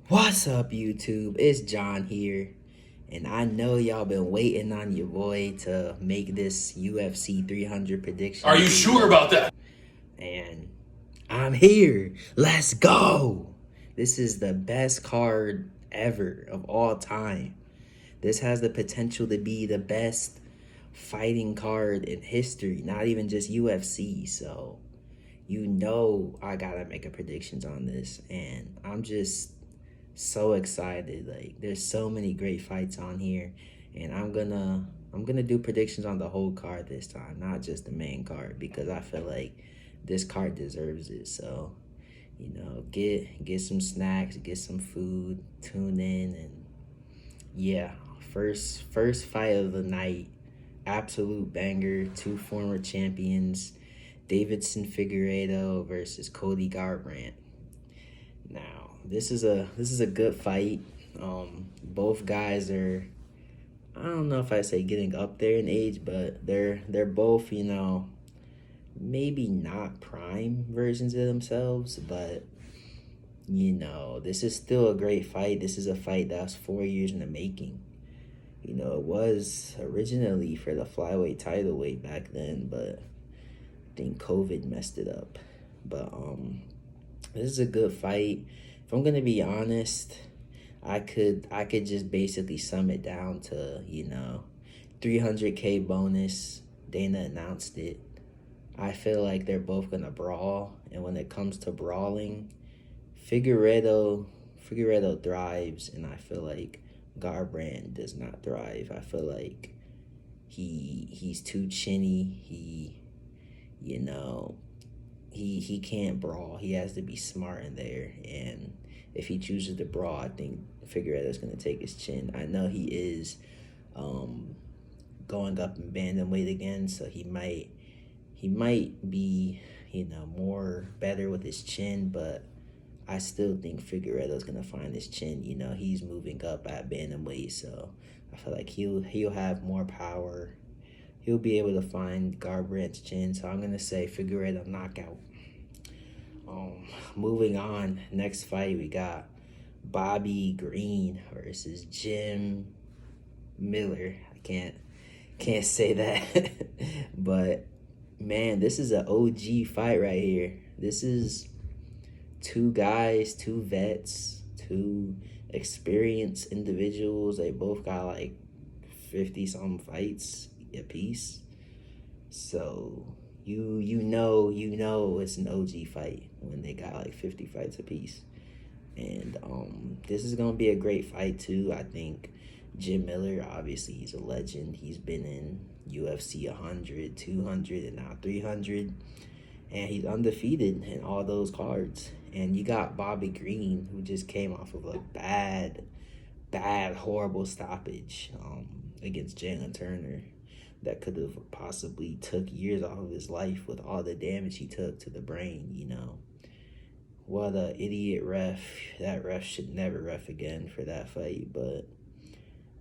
What's up, YouTube? It's John here, and I know y'all been waiting on your boy to make this UFC 300 prediction. Are you sure about that? And I'm here. Let's go. This is the best card ever of all time. This has the potential to be the best fighting card in history, not even just UFC. So, I gotta make a predictions on this, and I'm just so excited. Like, there's so many great fights on here, and I'm gonna do predictions on the whole card this time, not just the main card, because I feel like this card deserves it. So, get some snacks, get some food, tune in, and yeah, first fight of the night, absolute banger. Two former champions, Davidson Figueiredo versus Cody Garbrandt. Now, this is a good fight. Both guys are, I don't know if I say getting up there in age, but they're both, maybe not prime versions of themselves, but this is still a great fight. This is a fight that was 4 years in the making. It was originally for the flyweight title way back then, but I think COVID messed it up. But this is a good fight. If I'm gonna be honest, I could just basically sum it down to 300K bonus. Dana announced it. I feel like they're both gonna brawl, and when it comes to brawling, Figueredo Figueredo thrives, and I feel like Garbrandt does not thrive. I feel like he's too chinny. You know he can't brawl. He has to be smart in there, and if he chooses to brawl, I think Figueredo's gonna take his chin. I know he is um, going up in bantamweight again, so he might be more better with his chin, but I still think Figueredo's gonna find his chin. He's moving up at bantamweight, so I feel like he'll have more power. He'll be able to find Garbrandt's chin, so I'm gonna say Figueredo knockout. Moving on, next fight we got Bobby Green versus Jim Miller. I can't say that, but man, this is an OG fight right here. This is two guys, two vets, two experienced individuals. They both got like 50 some fights apiece. So you know it's an OG fight when they got like 50 fights apiece. And this is gonna be a great fight too. I think Jim Miller, obviously he's a legend. He's been in UFC 100, 200, and now 300. And he's undefeated in all those cards. And you got Bobby Green, who just came off of a bad, horrible stoppage against Jalen Turner that could have possibly took years off of his life with all the damage he took to the brain. What a idiot ref. That ref should never ref again for that fight. But,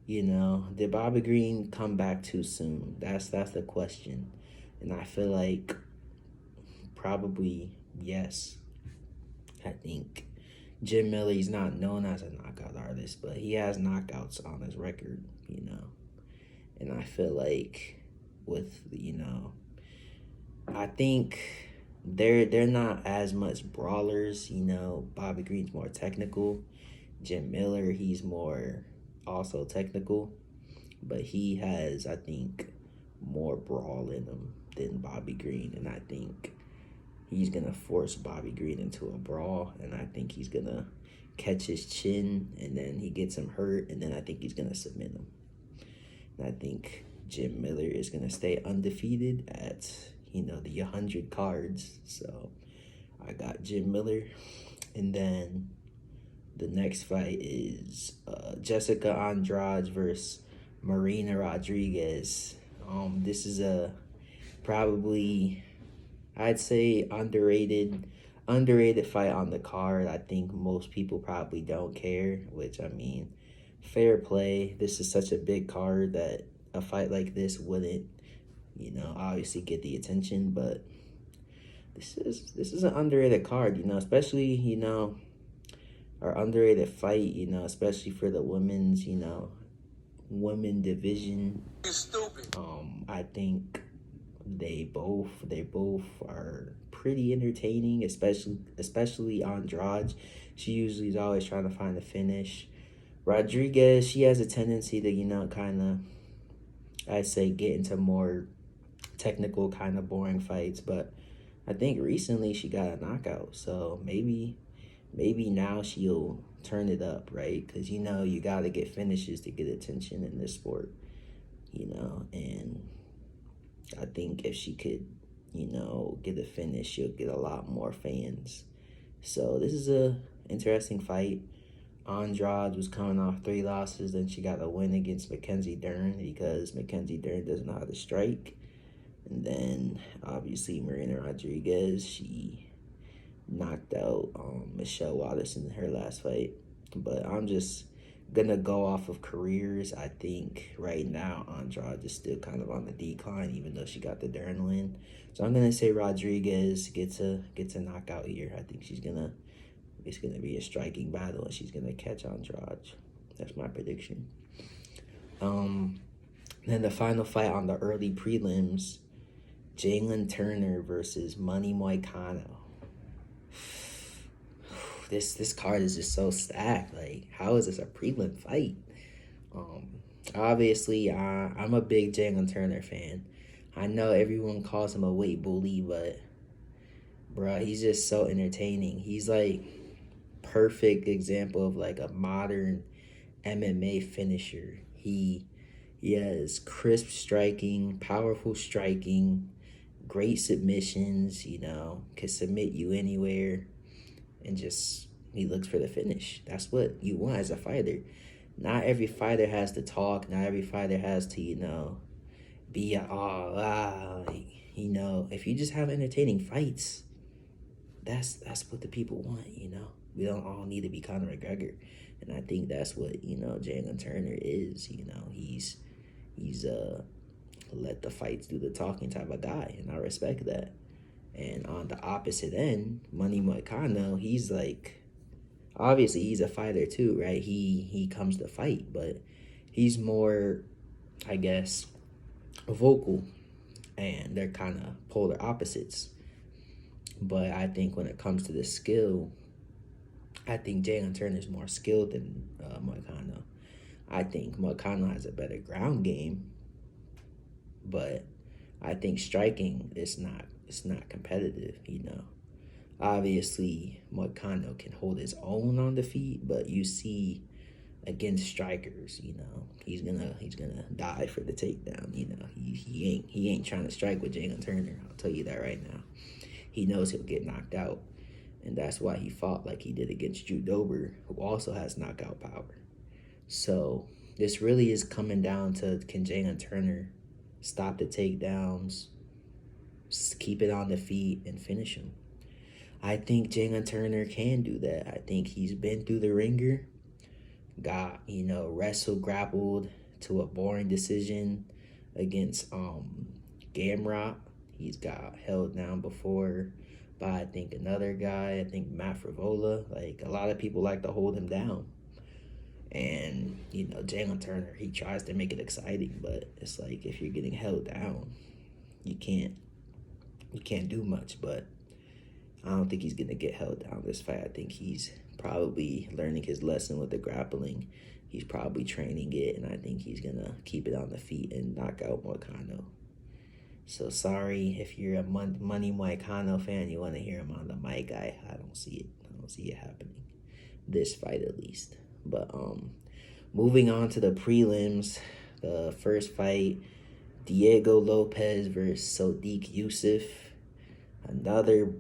did Bobby Green come back too soon? That's the question. And I feel like probably yes. I think Jim Miller, he's not known as a knockout artist, but he has knockouts on his record. And I feel like with, I think they're not as much brawlers. Bobby Green's more technical. Jim Miller, he's more also technical, but he has, I think, more brawl in him than Bobby Green, and I think he's gonna force Bobby Green into a brawl, and I think he's gonna catch his chin, and then he gets him hurt, and then I think he's gonna submit him. And I think Jim Miller is gonna stay undefeated at the 100 cards. So I got Jim Miller, and then the next fight is Jessica Andrade versus Marina Rodriguez. This is a probably, I'd say, underrated fight on the card. I think most people probably don't care, which, I mean, fair play. This is such a big card that a fight like this wouldn't, obviously get the attention, but this is an underrated card, especially, or underrated fight, you know, especially for the women's, you know, women division. You're stupid. I think they both are pretty entertaining, especially Andrade. She usually is always trying to find the finish. Rodriguez, she has a tendency to, you know, kind of, I'd say, get into more technical, kind of boring fights. But I think recently she got a knockout, so maybe now she'll turn it up, right? Because you know you gotta get finishes to get attention in this sport, you know. And I think if she could, you know, get a finish, she'll get a lot more fans. So this is a interesting fight. Andrade was coming off 3 losses, then she got a win against Mackenzie Dern because Mackenzie Dern doesn't know how to strike. And then obviously Marina Rodriguez, she knocked out Michelle Waterson in her last fight. But I'm just gonna go off of careers. I think right now Andrade is still kind of on the decline, even though she got the Dern win. So I'm gonna say Rodriguez gets a knockout here. I think it's gonna be a striking battle, and she's gonna catch Andrade. That's my prediction. Then the final fight on the early prelims, Jalen Turner versus Money Moicano. This card is just so stacked. Like, how is this a prelim fight? Um, Obviously, I'm a big Jalen Turner fan. I know everyone calls him a weight bully, but bruh, he's just so entertaining. He's like perfect example of like a modern MMA finisher. He has crisp striking, powerful striking, great submissions, you know, can submit you anywhere, and just he looks for the finish. That's what you want as a fighter. Not every fighter has to talk, not every fighter has to, you know, be like, you know, if you just have entertaining fights, that's what the people want, you know. We don't all need to be Conor McGregor. And I think that's what, you know, Jalen Turner is, you know. He's let the fights do the talking type of guy, and I respect that. And on the opposite end, Money Moicano, he's like, obviously he's a fighter too, right? He comes to fight, but he's more, I guess, vocal, and they're kind of polar opposites. But I think when it comes to the skill, I think Jalen Turner is more skilled than Moicano. I think Moicano has a better ground game, but I think striking is not, it's not competitive, you know. Obviously, Moicano can hold his own on the feet, but you see against strikers, you know, he's gonna die for the takedown. You know, he ain't trying to strike with Jalen Turner. I'll tell you that right now. He knows he'll get knocked out, and that's why he fought like he did against Drew Dober, who also has knockout power. So this really is coming down to, can Jalen Turner stop the takedowns, keep it on the feet, and finish him? I think Jalen Turner can do that. I think he's been through the ringer, got, you know, wrestled, grappled to a boring decision against Gamrot. He's got held down before by, I think, another guy, I think Matt Frivola. Like, a lot of people like to hold him down. And, you know, Jalen Turner, he tries to make it exciting, but it's like, if you're getting held down, you can't do much. But I don't think he's gonna get held down this fight. I think he's probably learning his lesson with the grappling. He's probably training it, and I think he's gonna keep it on the feet and knock out Moicano. So sorry if you're a Money Moicano fan, you want to hear him on the mic. I don't see it. I don't see it happening. This fight at least. But moving on to the prelims, the first fight, Diego Lopez versus Sodiq Yusuff. Another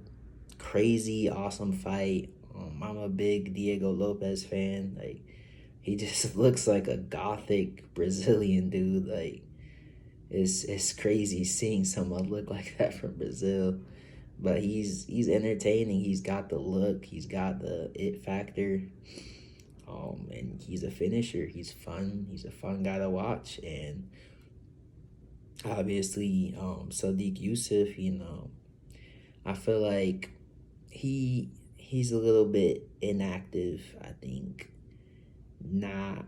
crazy, awesome fight. I'm a big Diego Lopez fan. Like, he just looks like a gothic Brazilian dude. Like, it's crazy seeing someone look like that from Brazil. But he's entertaining. He's got the look. He's got the it factor. And he's a finisher. He's fun. He's a fun guy to watch. And obviously, Sodiq Yusuff, you know, I feel like he he's a little bit inactive, I think. Not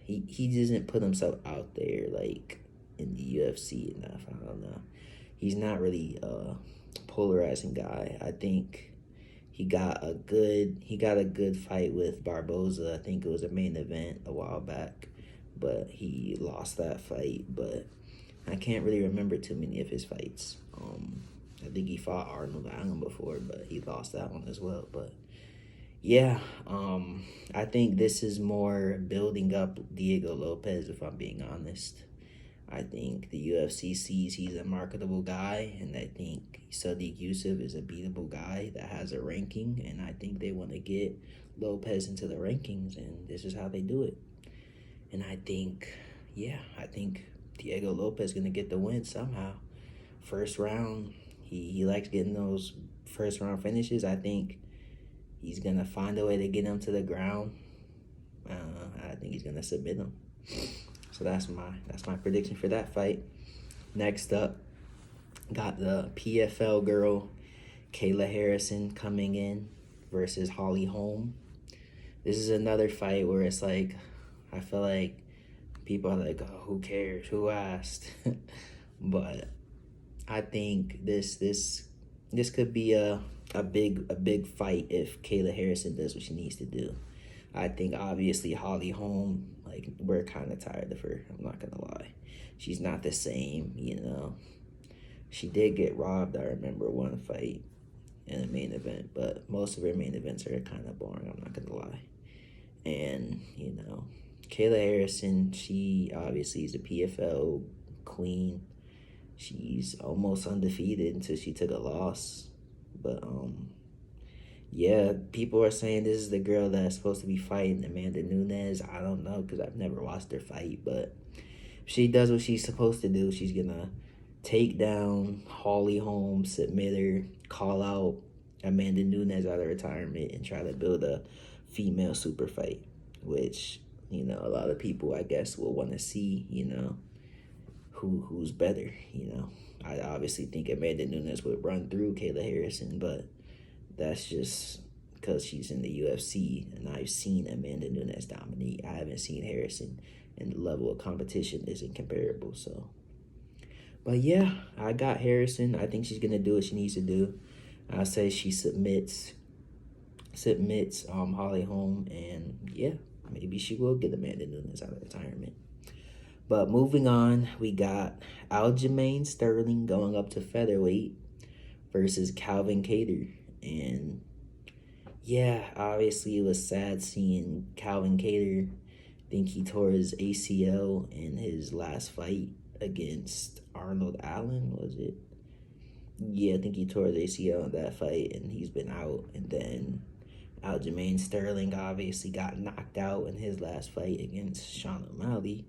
he doesn't put himself out there like in the UFC enough. I don't know. He's not really a polarizing guy. I think he got a good fight with Barboza. I think it was a main event a while back, but he lost that fight. But I can't really remember too many of his fights. I think he fought Arnold Allen before, but he lost that one as well. But yeah, I think this is more building up Diego Lopez, if I'm being honest. I think the UFC sees he's a marketable guy, and I think Sadiq Yusuf is a beatable guy that has a ranking, and I think they want to get Lopez into the rankings, and this is how they do it. And I think Diego Lopez is going to get the win somehow. First round, he likes getting those first round finishes. I think he's going to find a way to get him to the ground. I think he's going to submit him. So that's my prediction for that fight. Next up, got the PFL girl Kayla Harrison coming in versus Holly Holm. This is another fight where it's like, I feel like people are like, oh, who cares? Who asked? But I think this could be a big fight if Kayla Harrison does what she needs to do. I think obviously Holly Holm, like, we're kind of tired of her. I'm not gonna lie. She's not the same, you know. She did get robbed, I remember, one fight in a main event, but most of her main events are kind of boring, I'm not gonna lie. And, you know, Kayla Harrison, she obviously is a PFL queen. She's almost undefeated until she took a loss. But, yeah, people are saying this is the girl that's supposed to be fighting Amanda Nunes. I don't know because I've never watched her fight. But if she does what she's supposed to do, she's going to take down Holly Holm, submit her, call out Amanda Nunes out of retirement, and try to build a female super fight, which, you know, a lot of people, I guess, will want to see, you know, who's better, you know. I obviously think Amanda Nunes would run through Kayla Harrison, but that's just because she's in the UFC, and I've seen Amanda Nunes dominate. I haven't seen Harrison, and the level of competition isn't comparable. So, but yeah, I got Harrison. I think she's gonna do what she needs to do. I'll say she submits Holly Holm, and yeah, maybe she will get Amanda Nunes out of retirement. But moving on, we got Aljamain Sterling going up to featherweight versus Calvin Kattar. And yeah, obviously it was sad seeing Calvin Kattar. I think he tore his ACL in his last fight against Arnold Allen, was it? Yeah, I think he tore his ACL in that fight, and he's been out. And then Aljamain Sterling obviously got knocked out in his last fight against Sean O'Malley,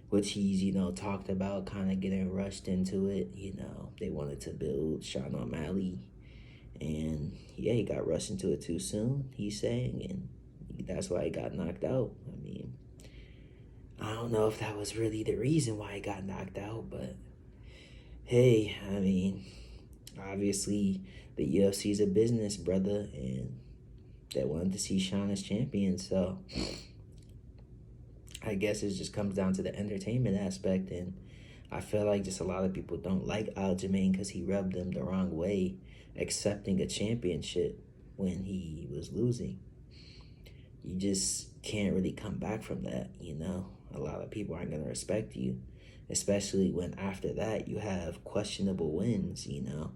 which he's, you know, talked about kind of getting rushed into it. You know, they wanted to build Sean O'Malley. And yeah, he got rushed into it too soon, he's saying, and that's why he got knocked out. I mean, I don't know if that was really the reason why he got knocked out, but hey, I mean, obviously the UFC is a business, brother, and they wanted to see Sean as champion, so I guess it just comes down to the entertainment aspect, and I feel like just a lot of people don't like Aljamain because he rubbed them the wrong way, accepting a championship when he was losing. You just can't really come back from that, you know? A lot of people aren't going to respect you, especially when after that you have questionable wins, you know?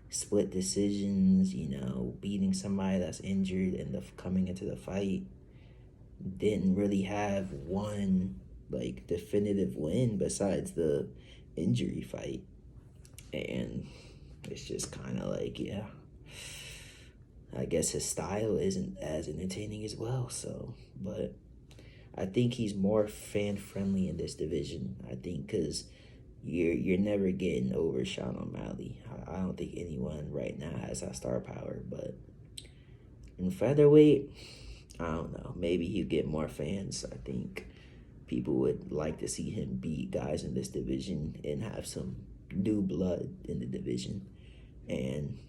Split decisions, you know, beating somebody that's injured and coming into the fight. Didn't really have one, like, definitive win besides the injury fight. And it's just kind of like, yeah, I guess his style isn't as entertaining as well. So, but I think he's more fan friendly in this division. I think because you're never getting over Sean O'Malley. I don't think anyone right now has that star power. But in featherweight, I don't know. Maybe he'll get more fans. I think people would like to see him beat guys in this division and have some new blood in the division. And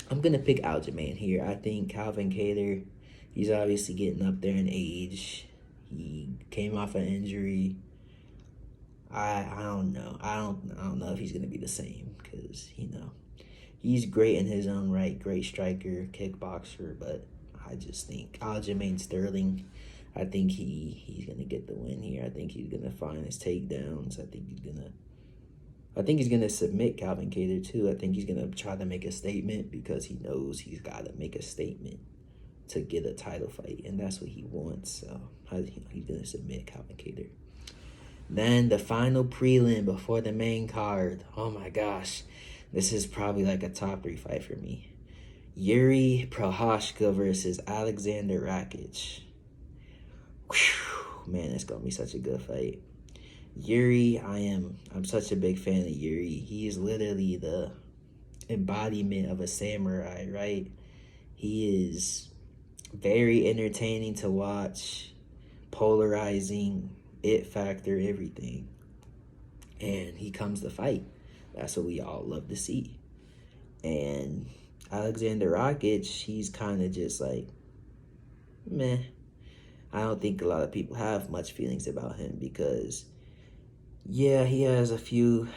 I'm gonna pick Aljamain here. I think Calvin Kattar, he's obviously getting up there in age. He came off an injury. I don't know. I don't know if he's gonna be the same because he's great in his own right, great striker, kickboxer, but I just think Aljamain Sterling. I think he's gonna get the win here. I think he's gonna find his takedowns. I think he's gonna submit Calvin Kattar too. I think he's gonna try to make a statement because he knows he's gotta make a statement to get a title fight, and that's what he wants. So he's gonna submit Calvin Kattar. Then the final prelim before the main card. Oh my gosh, this is probably like a top 3 fight for me. Yuri Prohashka versus Alexander Rakic. Whew, man, it's gonna be such a good fight. Yuri, I'm such a big fan of Yuri. He is literally the embodiment of a samurai, right? He is very entertaining to watch, polarizing, it factor, everything. And he comes to fight. That's what we all love to see. And Alexander Rakic, he's kind of just like, meh. I don't think a lot of people have much feelings about him because, yeah, he has a few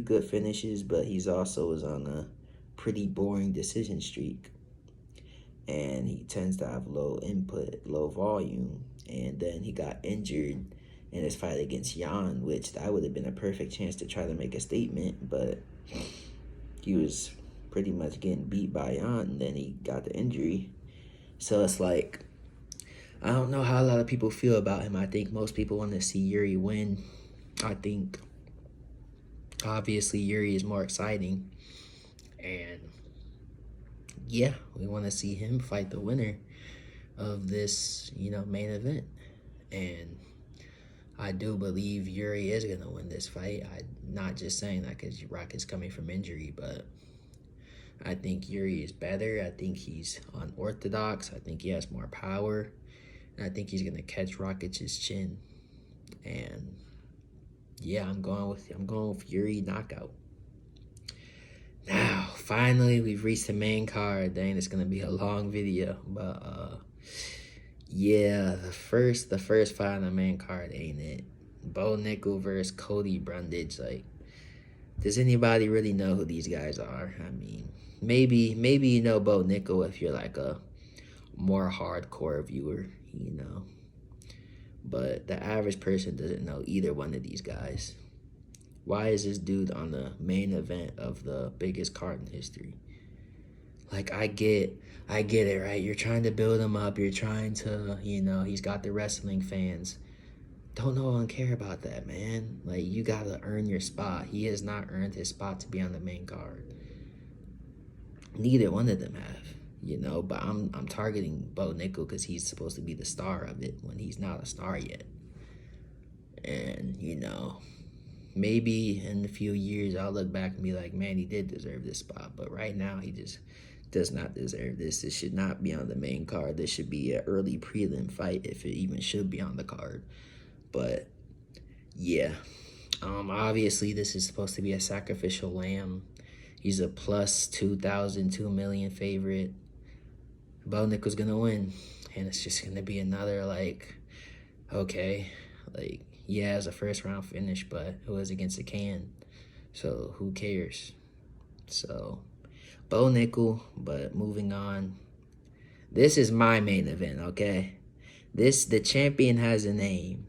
good finishes, but he's also is on a pretty boring decision streak. And he tends to have low input, low volume. And then he got injured in his fight against Jan, which that would have been a perfect chance to try to make a statement, but he was pretty much getting beat by Jan, and then he got the injury. So it's like, I don't know how a lot of people feel about him. I think most people want to see Yuri win. I think, obviously, Yuri is more exciting. And, yeah, we want to see him fight the winner of this, main event. And I do believe Yuri is going to win this fight. I'm not just saying that because Rock is coming from injury, but I think Yuri is better. I think he's unorthodox. I think he has more power. And I think he's going to catch Rakic's chin. And yeah, I'm going with Yuri knockout. Now, finally, we've reached the main card. Dang, it's going to be a long video, but yeah, the first fight on the main card ain't it. Bo Nickel versus Cody Brundage. Like, does anybody really know who these guys are? I mean, maybe you know Bo Nickel if you're like a more hardcore viewer, But the average person doesn't know either one of these guys. Why is this dude on the main event of the biggest card in history? Like, I get it, right? You're trying to build him up. You're trying to, he's got the wrestling fans. Don't no one care about that, man. Like, you got to earn your spot. He has not earned his spot to be on the main card. Neither one of them have, but I'm targeting Bo Nickel because he's supposed to be the star of it when he's not a star yet. And, maybe in a few years I'll look back and be like, man, he did deserve this spot. But right now, he just does not deserve this. This should not be on the main card. This should be an early prelim fight if it even should be on the card. But yeah, obviously this is supposed to be a sacrificial lamb. He's a plus 2,000, 2 million favorite. Bo Nickel's gonna win, and it's just gonna be another okay, yeah, it's a first round finish, but it was against a can, so who cares? So Bo Nickel, but moving on. This is my main event, okay? The champion has a name,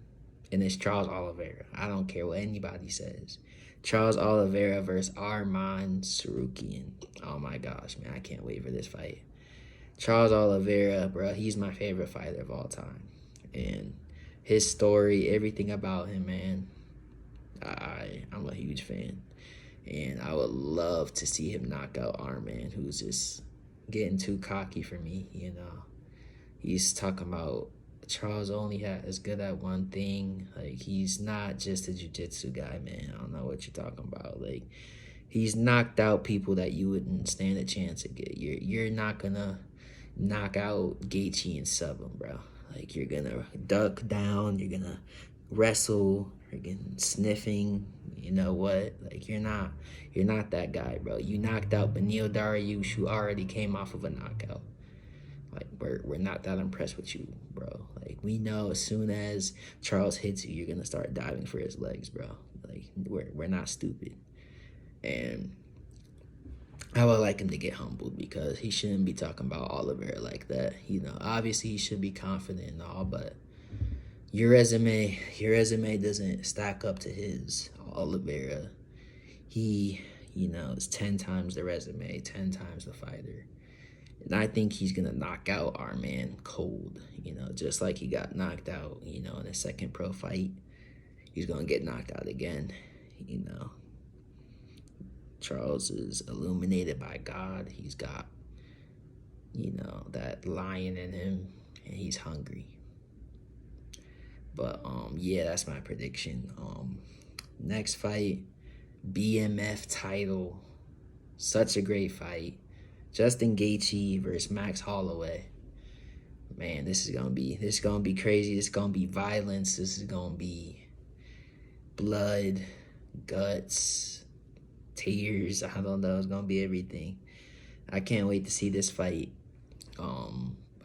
and it's Charles Oliveira. I don't care what anybody says. Charles Oliveira versus Arman Sarukian. Oh my gosh, man, I can't wait for this fight. Charles Oliveira, bro, he's my favorite fighter of all time. And his story, everything about him, man, I'm a huge fan. And I would love to see him knock out Arman, who's just getting too cocky for me, He's talking about Charles only is good at one thing. Like, he's not just a jiu-jitsu guy, man. I don't know what you're talking about. Like, he's knocked out people that you wouldn't stand a chance to get. You're not gonna knock out Gaethje and sub him, bro. Like, you're gonna duck down, you're gonna wrestle, you're gonna sniffing, you know what? Like, you're not that guy, bro. You knocked out Beneil Dariush, who already came off of a knockout. Like, we're not that impressed with you, bro. Like, we know as soon as Charles hits you, you're gonna start diving for his legs, bro. Like, we're not stupid. And I would like him to get humbled because he shouldn't be talking about Oliveira like that. You know, obviously he should be confident and all, but your resume doesn't stack up to his. Oliveira, he, is 10 times the resume, 10 times the fighter. And I think he's going to knock out our man cold, just like he got knocked out, in his second pro fight. He's going to get knocked out again, Charles is illuminated by God. He's got, that lion in him, and he's hungry. But, yeah, that's my prediction. Next fight, BMF title. Such a great fight. Justin Gaethje versus Max Holloway. Man, this is gonna be crazy. This is gonna be violence. This is gonna be blood, guts, tears. I don't know. It's gonna be everything. I can't wait to see this fight.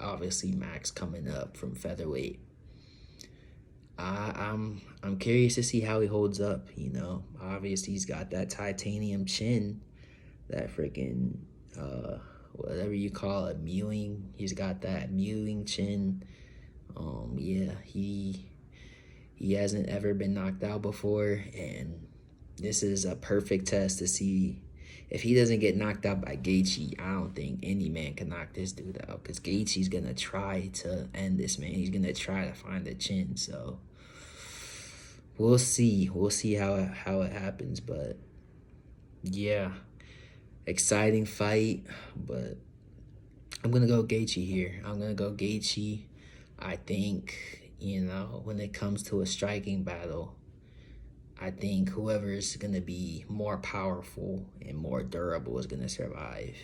Obviously Max coming up from featherweight. I'm curious to see how he holds up. Obviously he's got that titanium chin, that freaking whatever you call it, mewing. He's got that mewing chin. Yeah, he hasn't ever been knocked out before, and this is a perfect test to see if he doesn't get knocked out by Gaethje. I don't think any man can knock this dude out, because Gaethje's gonna try to end this, man. He's gonna try to find the chin. So we'll see how it happens. But yeah, exciting fight. But I'm gonna go Gaethje here. I think, when it comes to a striking battle, I think whoever's going to be more powerful and more durable is going to survive.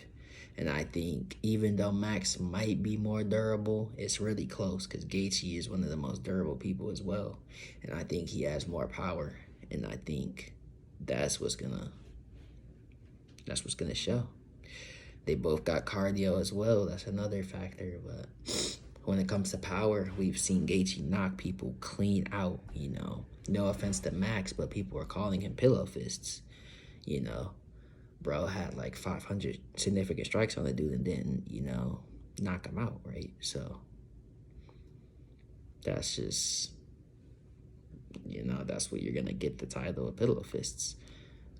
And I think even though Max might be more durable, it's really close, because Gaethje is one of the most durable people as well. And I think he has more power. And I think that's what's gonna show. They both got cardio as well. That's another factor. But when it comes to power, we've seen Gaethje knock people clean out, No offense to Max, but people were calling him pillow fists, Bro had like 500 significant strikes on the dude and didn't, knock him out, right? So that's just, that's what you're going to get the title of pillow fists.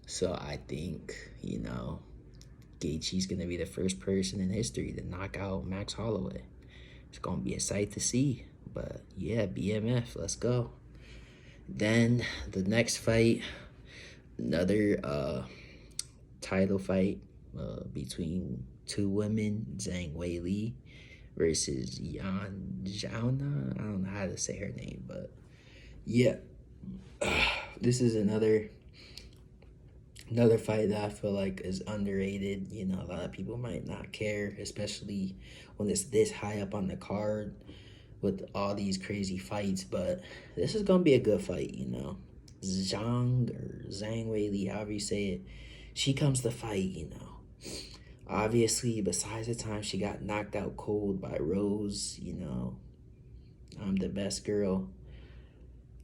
So I think, Gaethje's going to be the first person in history to knock out Max Holloway. It's going to be a sight to see. But yeah, BMF, let's go. Then the next fight, another title fight between two women, Zhang Weili versus Yan Zhaona. I don't know how to say her name, but yeah. This is another fight that I feel like is underrated. A lot of people might not care, especially when it's this high up on the card with all these crazy fights. But this is gonna be a good fight. Zhang Weili, however you say it, she comes to fight. Obviously, besides the time she got knocked out cold by Rose, I'm the best girl.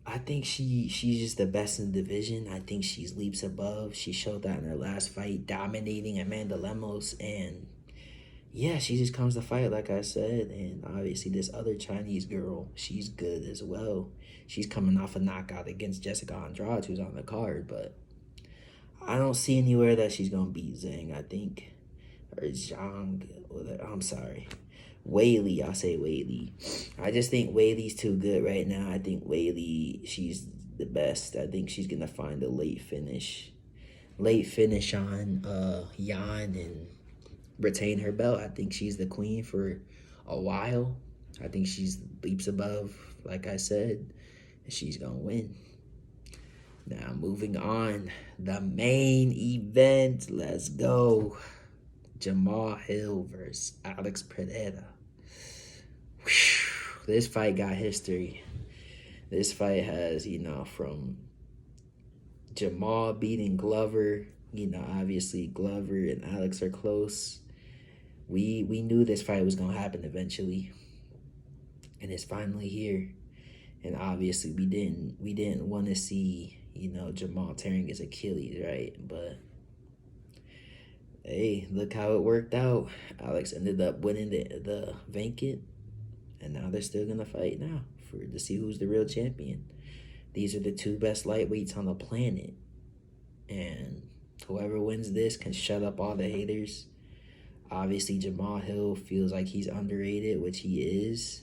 I think she's just the best in the division. I think she's leaps above. She showed that in her last fight, dominating Amanda Lemos. And yeah, she just comes to fight, like I said. And obviously this other Chinese girl, she's good as well. She's coming off a knockout against Jessica Andrade, who's on the card. But I don't see anywhere that she's going to beat Zhang, I think. Or Zhang. I'm sorry. Weili, I'll say Weili. I just think Weili's too good right now. I think Weili, she's the best. I think she's gonna find a late finish on Yan and retain her belt. I think she's the queen for a while. I think she's leaps above, like I said, and she's gonna win. Now moving on, the main event. Let's go. Jamal Hill versus Alex Pereira. This fight got history. This fight has, from Jamal beating Glover. You know, obviously Glover and Alex are close. We knew this fight was gonna happen eventually, and it's finally here. And obviously we didn't want to see, you know, Jamal tearing his Achilles, right? But hey, look how it worked out. Alex ended up winning the vacant, and now they're still gonna fight now to see who's the real champion. These are the two best lightweights on the planet, and whoever wins this can shut up all the haters. Obviously, Jamal Hill feels like he's underrated, which he is.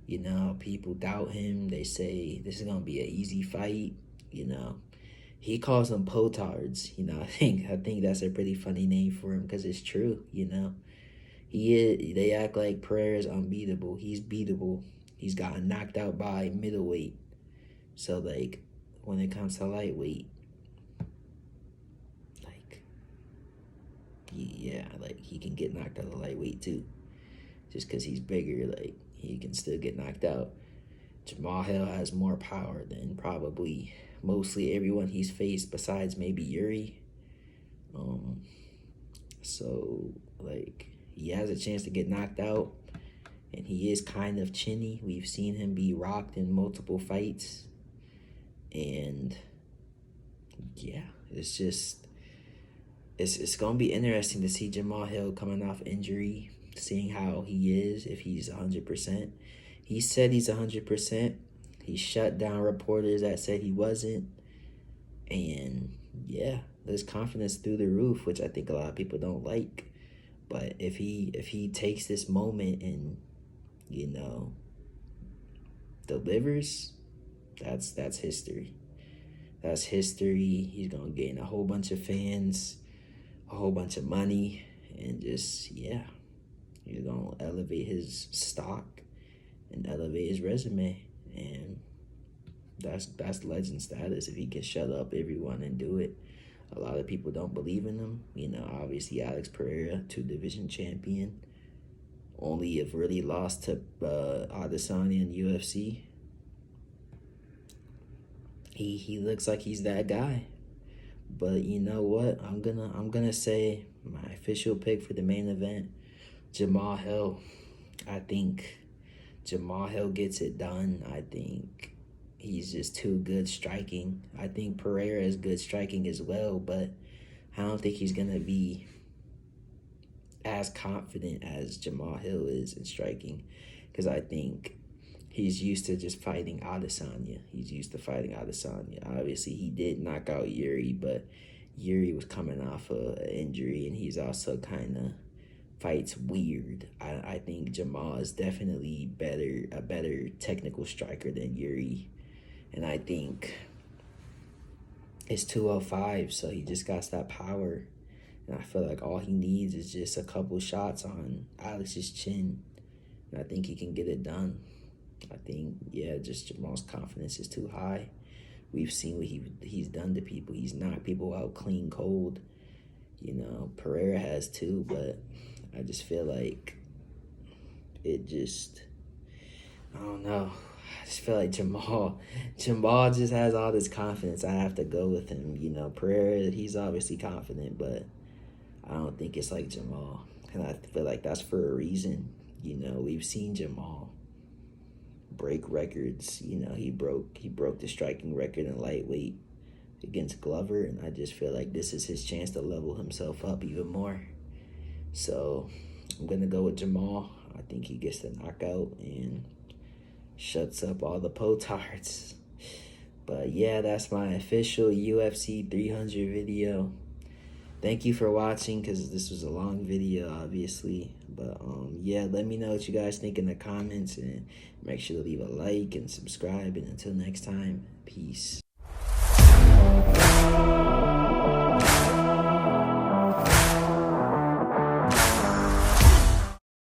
You know, people doubt him. They say this is gonna be an easy fight. You know, he calls them potards. You know, I think that's a pretty funny name for him because it's true. You know, he is. They act like Pereira's unbeatable. He's beatable. He's gotten knocked out by middleweight. So like, when it comes to lightweight, like, yeah, like he can get knocked out of lightweight too. Just because he's bigger, like he can still get knocked out. Jamal Hill has more power than probably mostly everyone he's faced besides maybe Yuri. So like he has a chance to get knocked out, and he is kind of chinny. We've seen him be rocked in multiple fights, and yeah, it's just it's gonna be interesting to see Jamal Hill coming off injury, seeing how he is if he's 100%. He said he's 100%. He shut down reporters that said he wasn't. And yeah, there's confidence through the roof, which I think a lot of people don't like. But if he takes this moment and, you know, delivers, that's history. That's history. He's gonna gain a whole bunch of fans, a whole bunch of money, and just, yeah, he's gonna elevate his stock and elevate his resume, and that's legend status if he can shut up everyone and do it. A lot of people don't believe in him. You know, obviously Alex Pereira, 2-division champion, only have really lost to Adesanya in UFC. He looks like he's that guy. But you know what? I'm gonna say my official pick for the main event, Jamal Hill. I think Jamal Hill gets it done. I think he's just too good striking. I think Pereira is good striking as well, but I don't think he's gonna be as confident as Jamal Hill is in striking, because I think he's used to just fighting Adesanya. He's used to fighting Adesanya. Obviously, he did knock out Yuri, but Yuri was coming off an injury, and he's also kind of fights weird. I think Jamal is definitely a better technical striker than Yuri, and I think it's 205, so he just got that power, and I feel like all he needs is just a couple shots on Alex's chin, and I think he can get it done. I think, yeah, just Jamal's confidence is too high. We've seen what he's done to people. He's knocked people out clean cold. You know, Pereira has too, but I just feel like it just, I don't know. I just feel like Jamal just has all this confidence. I have to go with him. You know, Pereira, he's obviously confident, but I don't think it's like Jamal. And I feel like that's for a reason. You know, we've seen Jamal break records. You know, he broke the striking record in lightweight against Glover, and I just feel like this is his chance to level himself up even more. So I'm gonna go with Jamal. I think he gets the knockout and shuts up all the potards. But yeah, that's my official UFC 300 video. Thank you for watching, because this was a long video, obviously. But yeah, let me know what you guys think in the comments, and make sure to leave a like and subscribe. And until next time, peace.